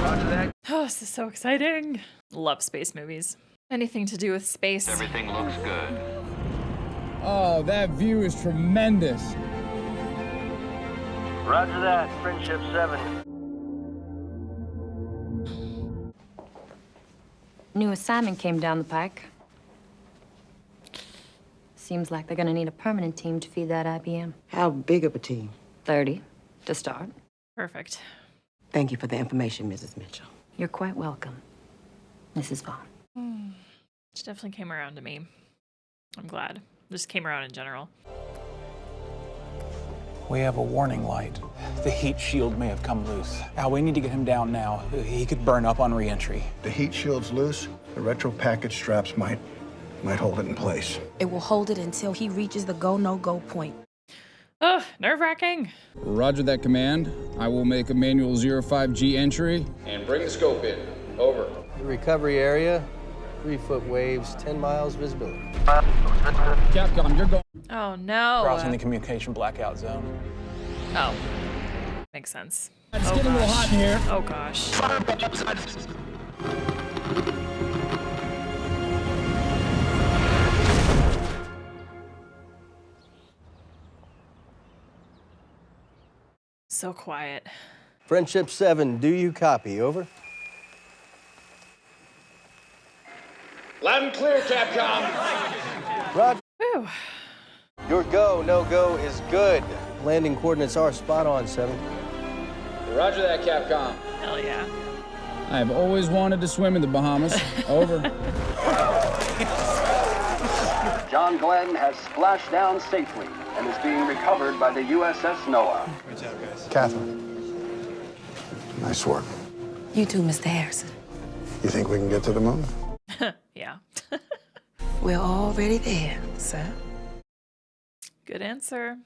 Roger that.
Oh, this is so exciting. Love space movies. Anything to do with space.
Everything looks good.
Oh, that view is tremendous.
Roger that, Friendship 7.
New assignment came down the pike. Seems like they're gonna need a permanent team to feed that IBM.
How big of a team?
30 to start.
Perfect.
Thank you for the information, Mrs. Mitchell.
You're quite welcome, Mrs. Vaughn.
She definitely came around to me. I'm glad. Just came around in general.
We have a warning light. The heat shield may have come loose. Al, we need to get him down now. He could burn up on re-entry.
The heat shield's loose. The retro package straps might hold it in place.
It will hold it until he reaches the go, no-go point.
Ugh, nerve-wracking.
Roger that, command. I will make a manual 05G entry.
And bring the scope in. Over.
The recovery area, 3-foot waves, 10 miles visibility.
Capcom, you're going.
Oh, no.
Crossing the communication blackout zone.
Oh. Makes sense.
It's
Oh,
getting a little
gosh.
hot in here.
Oh, gosh. So quiet.
Friendship 7, do you copy? Over.
Loud and clear, Capcom.
Roger.
Whew.
Your go, no-go is good. Landing coordinates are spot on, 7.
Roger that, Capcom.
Hell yeah.
I have always wanted to swim in the Bahamas. Over.
John Glenn has splashed down safely and is being recovered by the USS Noah.
Catherine, Nice work.
You too, Mr. Harrison.
You think we can get to the moon?
Yeah.
We're already there, sir.
Good answer.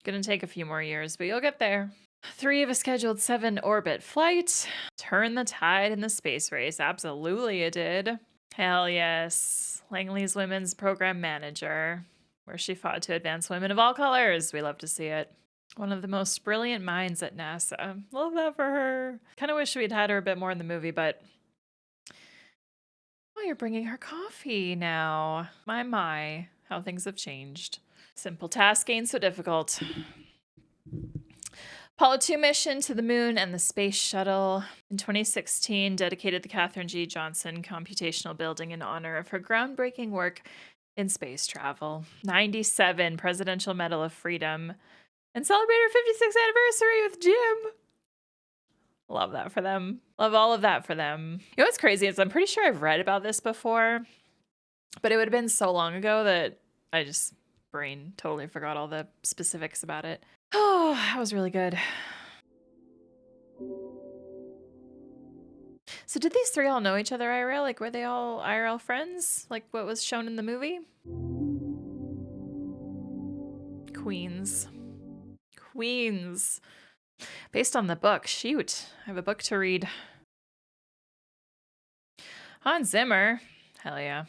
Gonna take a few more years, but you'll get there. 3 of a scheduled 7 orbit flight. Turn the tide in the space race. Absolutely it did. Hell yes. Langley's Women's Program Manager, where she fought to advance women of all colors. We love to see it. One of the most brilliant minds at NASA. Love that for her. Kind of wish we'd had her a bit more in the movie, but... Oh, you're bringing her coffee now. My, how things have changed. Simple task ain't so difficult. Apollo 2 mission to the moon and the space shuttle. In 2016, dedicated the Katherine G. Johnson Computational Building in honor of her groundbreaking work in space travel. 97, Presidential Medal of Freedom. And celebrate her 56th anniversary with Jim. Love that for them. Love all of that for them. You know what's crazy is I'm pretty sure I've read about this before, but it would have been so long ago that I just brain totally forgot all the specifics about it. Oh, that was really good. So did these 3 all know each other IRL? Like, were they all IRL friends? Like what was shown in the movie? Queens. Based on the book. Shoot, I have a book to read. Hans Zimmer. Hell yeah.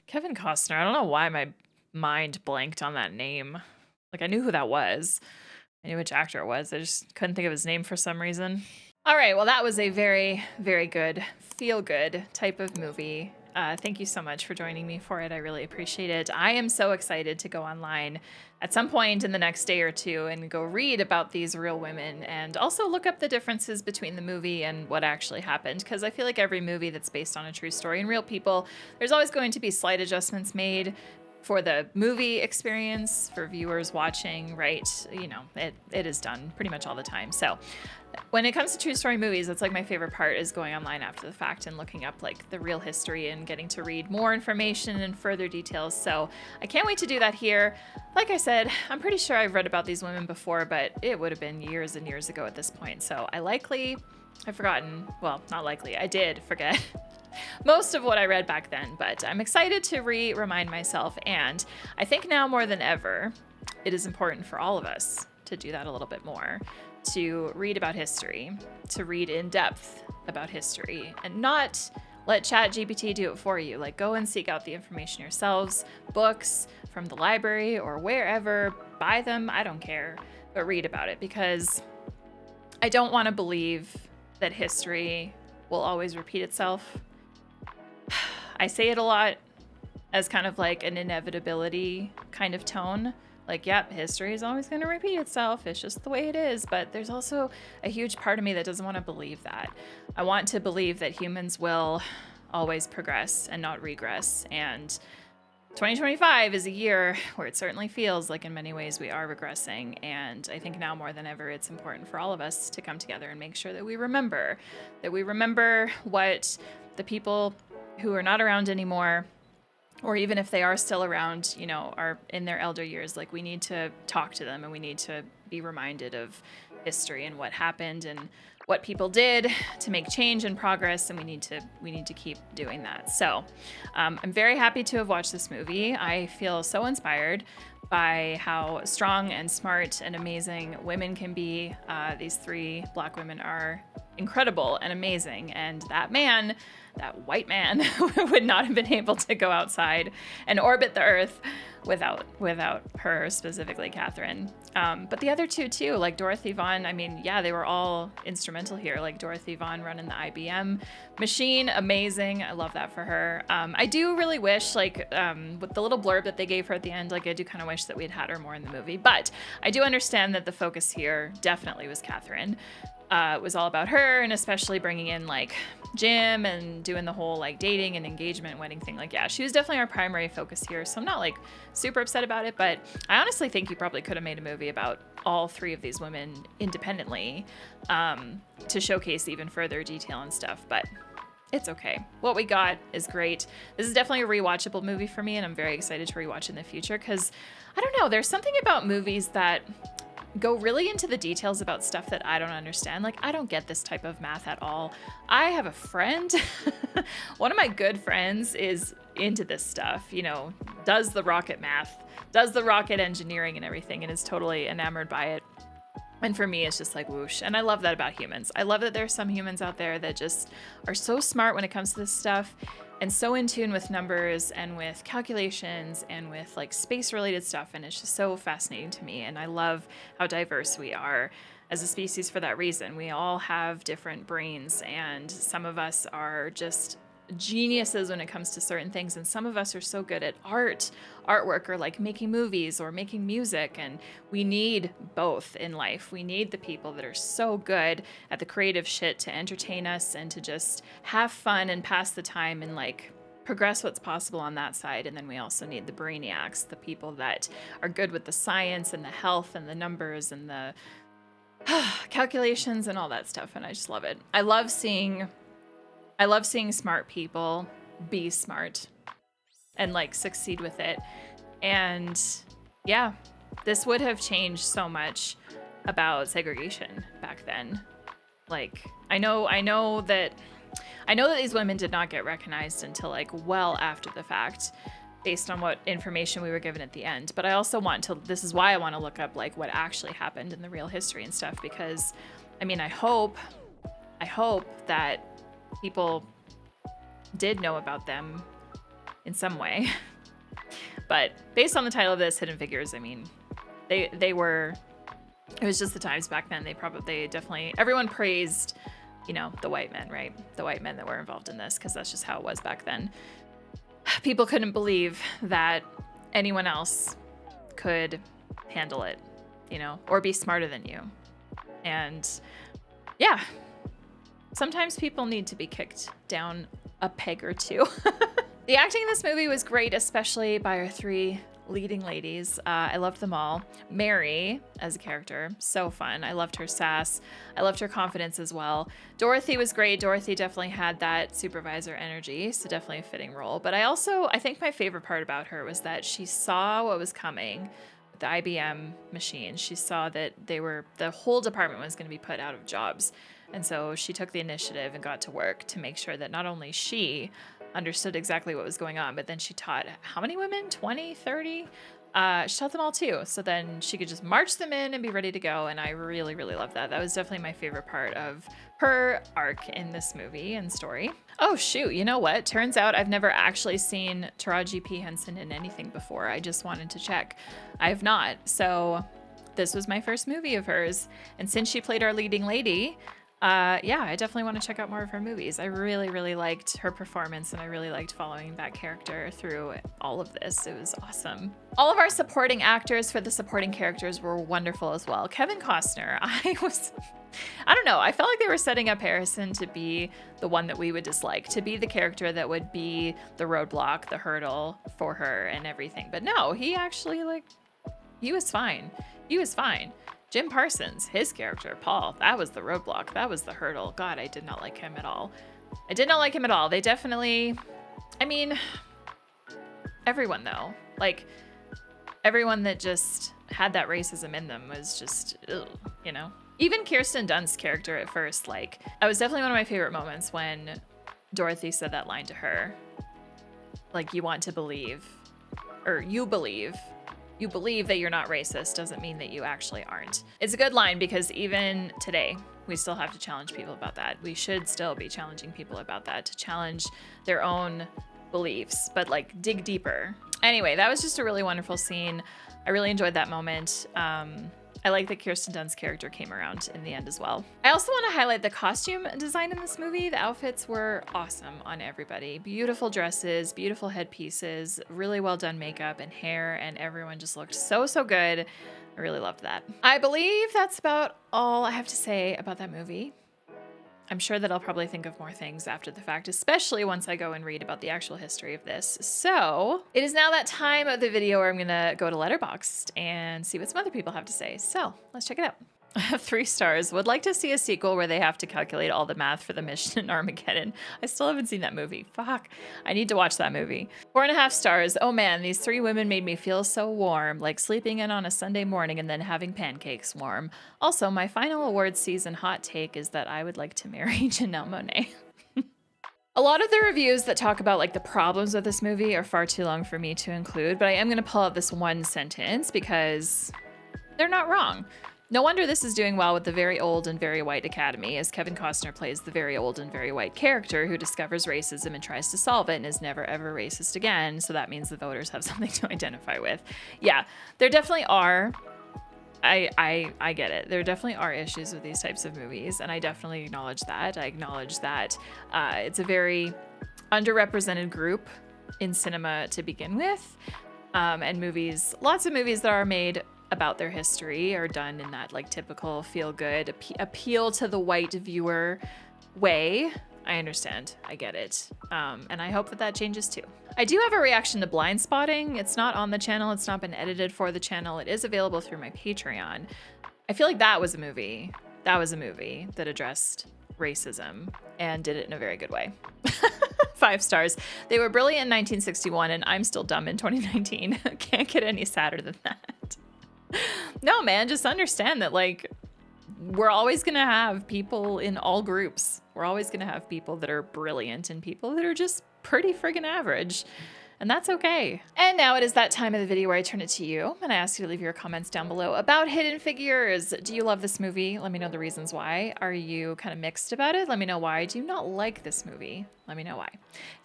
Kevin Costner. I don't know why my mind blanked on that name. Like, I knew who that was. I knew which actor it was. I just couldn't think of his name for some reason. All right, well, that was a very, very good, feel-good type of movie. Thank you so much for joining me for it. I really appreciate it. I am so excited to go online at some point in the next day or two and go read about these real women and also look up the differences between the movie and what actually happened, because I feel like every movie that's based on a true story and real people, there's always going to be slight adjustments made for the movie experience, for viewers watching, right? You know, it is done pretty much all the time. So when it comes to true story movies, that's like my favorite part, is going online after the fact and looking up like the real history and getting to read more information and further details. So I can't wait to do that here. Like I said, I'm pretty sure I've read about these women before, but it would have been years and years ago at this point. So I've forgotten, well, not likely, I did forget most of what I read back then, but I'm excited to remind myself. And I think now more than ever, it is important for all of us to do that a little bit more, to read about history, to read in depth about history, and not let ChatGPT do it for you. Like, go and seek out the information yourselves, books from the library or wherever, buy them, I don't care, but read about it, because I don't want to believe that history will always repeat itself. I say it a lot as kind of like an inevitability kind of tone. Like, yep, history is always going to repeat itself. It's just the way it is. But there's also a huge part of me that doesn't want to believe that. I want to believe that humans will always progress and not regress. And 2025 is a year where it certainly feels like in many ways we are regressing. And I think now more than ever, it's important for all of us to come together and make sure that we remember what the people who are not around anymore, or even if they are still around, you know, are in their elder years, like, we need to talk to them and we need to be reminded of history and what happened and what people did to make change and progress, and we need to keep doing that. So I'm very happy to have watched this movie. I feel so inspired by how strong and smart and amazing women can be. These 3 Black women are incredible and amazing, and that white man would not have been able to go outside and orbit the Earth without her, specifically Katherine. But the other 2 too, like Dorothy Vaughan, I mean, yeah, they were all instrumental here. Like Dorothy Vaughan running the IBM machine, amazing. I love that for her. I do really wish, like, with the little blurb that they gave her at the end, like, I do kind of wish that we'd had her more in the movie. But I do understand that the focus here definitely was Katherine. It was all about her, and especially bringing in like Jim and doing the whole like dating and engagement wedding thing. Like, yeah, she was definitely our primary focus here, so I'm not like super upset about it, but I honestly think you probably could have made a movie about all 3 of these women independently, to showcase even further detail and stuff, but it's okay. What we got is great. This is definitely a rewatchable movie for me, and I'm very excited to rewatch in the future, because I don't know, there's something about movies that go really into the details about stuff that I don't understand. Like, I don't get this type of math at all. I have a friend, one of my good friends is into this stuff, you know, does the rocket math, does the rocket engineering and everything, and is totally enamored by it. And for me, it's just like whoosh. And I love that about humans. I love that there's some humans out there that just are so smart when it comes to this stuff and so in tune with numbers and with calculations and with like space related stuff. And it's just so fascinating to me. And I love how diverse we are as a species for that reason. We all have different brains, and some of us are just geniuses when it comes to certain things, and some of us are so good at artwork, or like making movies or making music, and we need both in life. We need the people that are so good at the creative shit to entertain us and to just have fun and pass the time and like progress what's possible on that side. And then we also need the brainiacs, the people that are good with the science and the health and the numbers and the calculations and all that stuff. And I just love it. I love seeing smart people be smart and like succeed with it. And yeah, this would have changed so much about segregation back then. Like, I know that these women did not get recognized until like well after the fact, based on what information we were given at the end. But I also this is why I want to look up like what actually happened in the real history and stuff, because I mean, I hope that people did know about them in some way. But based on the title of this, Hidden Figures, I mean, it was just the times back then. They definitely, everyone praised, you know, the white men, right? The white men that were involved in this, because that's just how it was back then. People couldn't believe that anyone else could handle it, you know, or be smarter than you. And yeah, sometimes people need to be kicked down a peg or two. The acting in this movie was great, especially by our three leading ladies. I loved them all. Mary, as a character, so fun. I loved her sass. I loved her confidence as well. Dorothy was great. Dorothy definitely had that supervisor energy, so definitely a fitting role. But I think my favorite part about her was that she saw what was coming with the IBM machine. She saw that the whole department was going to be put out of jobs. And so she took the initiative and got to work to make sure that not only she understood exactly what was going on, but then she taught how many women? 20, 30? She taught them all too. So then she could just march them in and be ready to go. And I really, really loved that. That was definitely my favorite part of her arc in this movie and story. Oh, shoot. You know what? Turns out I've never actually seen Taraji P. Henson in anything before. I just wanted to check. I have not. So this was my first movie of hers. And since she played our leading lady, yeah, I definitely want to check out more of her movies. I really, really liked her performance, and I really liked following that character through all of this. It was awesome. All of our supporting actors for the supporting characters were wonderful as well. Kevin Costner, I don't know, I felt like they were setting up Harrison to be the one that we would dislike, to be the character that would be the roadblock, the hurdle for her and everything. But no, he actually, he was fine. He was fine. Jim Parsons, his character, Paul, that was the roadblock. That was the hurdle. God, I did not like him at all. I did not like him at all. They definitely, I mean, everyone though, like everyone that just had that racism in them was just, ugh, you know? Even Kirsten Dunst's character at first, like, that was definitely one of my favorite moments when Dorothy said that line to her. Like, you want to believe, or you believe that you're not racist doesn't mean that you actually aren't. It's a good line because even today, we still have to challenge people about that. We should still be challenging people about that, to challenge their own beliefs, but like dig deeper. Anyway, that was just a really wonderful scene. I really enjoyed that moment. I like that Kirsten Dunst's character came around in the end as well. I also want to highlight the costume design in this movie. The outfits were awesome on everybody. Beautiful dresses, beautiful headpieces, really well done makeup and hair, and everyone just looked so, so good. I really loved that. I believe that's about all I have to say about that movie. I'm sure that I'll probably think of more things after the fact, especially once I go and read about the actual history of this. So it is now that time of the video where I'm gonna go to Letterboxd and see what some other people have to say. So let's check it out. 3 stars. Would like to see a sequel where they have to calculate all the math for the mission in Armageddon. I still haven't seen that movie. Fuck. I need to watch that movie. 4.5 stars. Oh man, these 3 women made me feel so warm, like sleeping in on a Sunday morning and then having pancakes warm. Also, my final awards season hot take is that I would like to marry Janelle Monáe. A lot of the reviews that talk about like the problems with this movie are far too long for me to include, but I am going to pull out this one sentence because they're not wrong. No wonder this is doing well with the very old and very white Academy, as Kevin Costner plays the very old and very white character who discovers racism and tries to solve it and is never ever racist again, so that means the voters have something to identify with. Yeah, there definitely are. I get it. There definitely are issues with these types of movies, and I definitely acknowledge that. I acknowledge that it's a very underrepresented group in cinema to begin with, and movies, lots of movies that are made about their history are done in that like typical feel-good, appeal to the white viewer way. I understand. I get it. And I hope that that changes too. I do have a reaction to Blind Spotting. It's not on the channel. It's not been edited for the channel. It is available through my Patreon. I feel like that was a movie. That was a movie that addressed racism and did it in a very good way. 5 stars. They were brilliant in 1961 and I'm still dumb in 2019. Can't get any sadder than that. No, man, just understand that like we're always going to have people in all groups. We're always going to have people that are brilliant and people that are just pretty friggin' average. And that's okay. And now it is that time of the video where I turn it to you and I ask you to leave your comments down below about Hidden Figures. Do you love this movie? Let me know the reasons why. Are you kind of mixed about it? Let me know why. Do you not like this movie? Let me know why.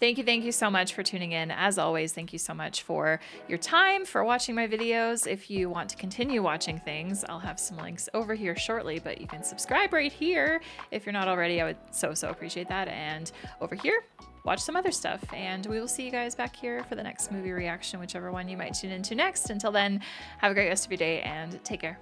Thank you so much for tuning in. As always, thank you so much for your time, for watching my videos. If you want to continue watching things, I'll have some links over here shortly, but you can subscribe right here if you're not already. I would so appreciate that. And over here, watch some other stuff, and we will see you guys back here for the next movie reaction, whichever one you might tune into next. Until then, have a great rest of your day and take care.